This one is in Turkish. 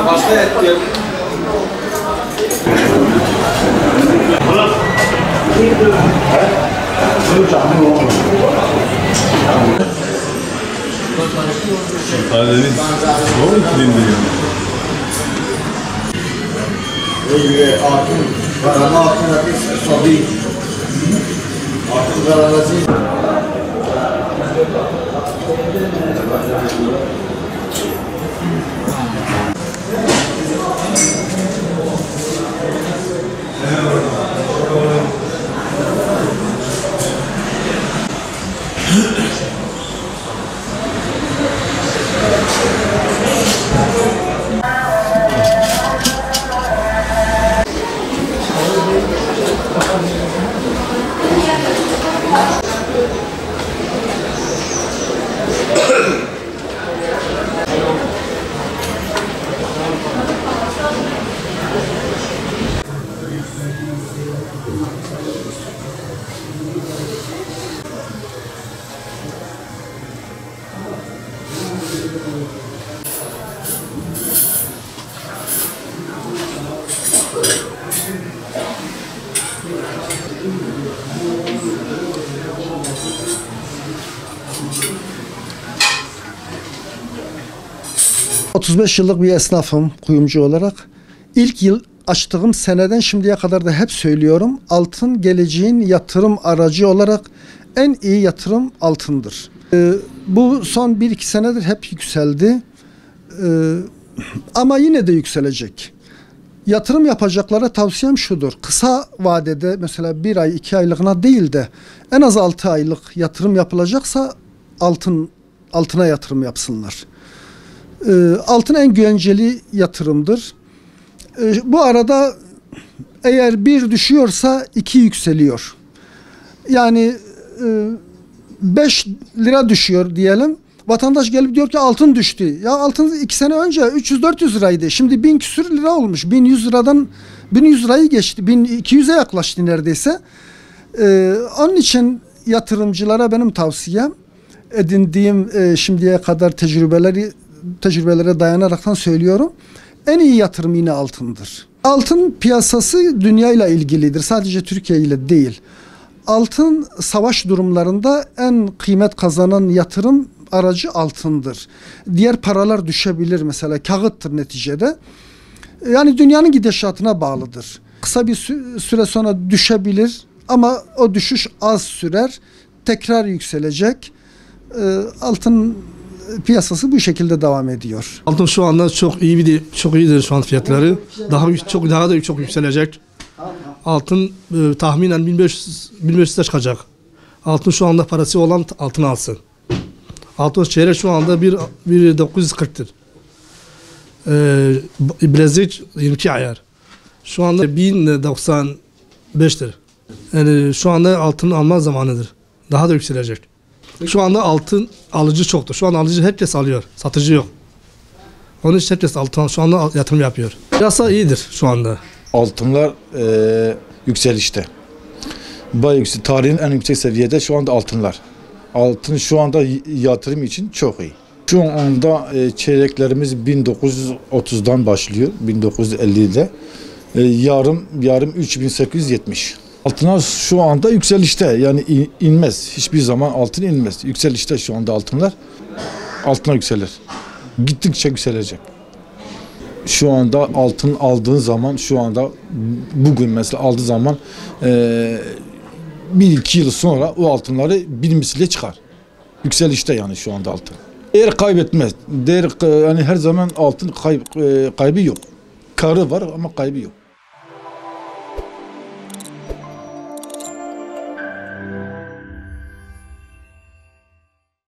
Başka et gel. Karadeniz zor iklimdir yani. Altın, karama altın ateş, sabi. Altın karaması. ...35 yıllık bir esnafım kuyumcu olarak. İlk yıl açtığım seneden şimdiye kadar da hep söylüyorum. Altın geleceğin yatırım aracı olarak en iyi yatırım altındır. Bu son 1-2 senedir hep yükseldi. Ama yine de yükselecek. Yatırım yapacaklara tavsiyem şudur. Kısa vadede mesela 1 ay 2 aylığına değil de en az 6 aylık yatırım yapılacaksa altına yatırım yapsınlar. Altın en güvenceli yatırımdır. Bu arada eğer 1 düşüyorsa 2 yükseliyor. Yani 5 lira düşüyor diyelim. Vatandaş gelip diyor ki altın düştü. Ya altın 2 sene önce 300-400 liraydı. Şimdi 1000 küsür lira olmuş. 1100 liradan 1100 lirayı geçti. 1200'e yaklaştı neredeyse. Onun için yatırımcılara benim tavsiyem, edindiğim şimdiye kadar tecrübelere dayanaraktan söylüyorum. En iyi yatırım yine altındır. Altın piyasası dünyayla ilgilidir. Sadece Türkiye ile değil. Altın savaş durumlarında en kıymet kazanan yatırım aracı altındır. Diğer paralar düşebilir mesela, kağıttır neticede. Yani dünyanın gidişatına bağlıdır. Kısa bir süre sonra düşebilir ama o düşüş az sürer. Tekrar yükselecek. Altın piyasası bu şekilde devam ediyor. Altın şu anda çok iyidir şu an fiyatları. Daha da çok yükselecek. Altın tahminen 1500'e çıkacak. Altın şu anda parası olan altın alsın. Altın çeyrek şu anda 1.940'tır. Bilezik 22 ayar. Şu anda 1095'tir. Yani şu anda altın alma zamanıdır. Daha da yükselecek. Şu anda altın alıcı çoktur. Şu an alıcı herkes alıyor. Satıcı yok. Onun için herkes altın şu anda yatırım yapıyor. Piyasa iyidir şu anda. Altınlar yükselişte. Bayağı yüksek. Tarihin en yüksek seviyede şu anda altınlar. Altın şu anda yatırım için çok iyi. Şu anda çeyreklerimiz 1930'dan başlıyor. 1950'de. Yarım 3870. Altınlar şu anda yükselişte, yani inmez. Hiçbir zaman altın inmez. Yükselişte şu anda altınlar. Altına yükselir. Gittikçe yükselecek. Şu anda altın aldığın zaman, şu anda bugün mesela aldığı zaman 1-2 yıl sonra o altınları bir misliyle çıkar. Yükselişte yani şu anda altın. Değer kaybetmez. Yani her zaman altın kaybı yok. Karı var ama kaybı yok.